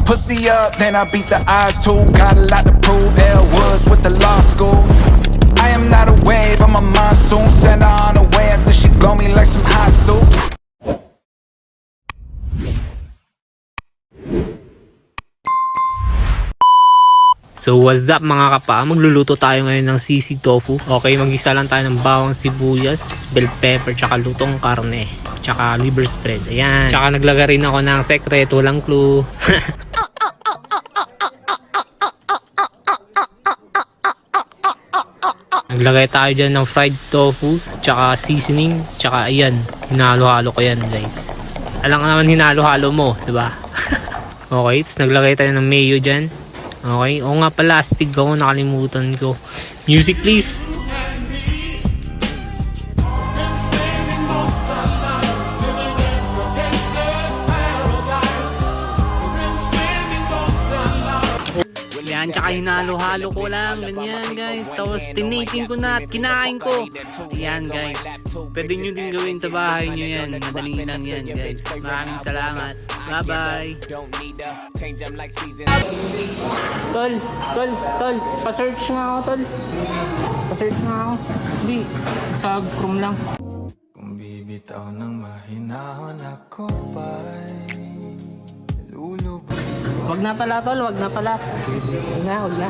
pussy up, then I beat the odds too. Got a lot to prove, L Woods with the law school. I am not a wave, I'm a monsoon. Send her on the way after she blow me like some hot soup. So what's up mga kapa, magluluto tayo ngayon ng sisig tofu. Okay, mag-isa lang tayo ng bawang sibuyas, bell pepper, tsaka lutong karne, tsaka liver spread. Ayan, tsaka naglagay rin ako ng sekreto lang clue. Naglagay tayo dyan ng fried tofu, tsaka seasoning, tsaka ayan, hinalo-halo ko yan guys. Alam ka naman hinalo-halo mo, diba? Okay, tapos naglagay tayo ng mayo dyan. Okay, oo nga pala, astig ako, nakalimutan ko. Music please! Yan, tsaka hinalo-halo ko lang, ganyan guys. Tapos tinating ko na at kinain ko. Yan guys, pwede nyo din gawin sa bahay nyo yan. Madali lang yan guys. Maraming salamat. Bye bye. Tol, pa-search nga ako tol. Pa-search nga ako. Hindi, sa Chrome lang. Kung bibitaw ng mahinahon ako ba'y lulubog. Wag na pala tol, wag na pala. Wag na.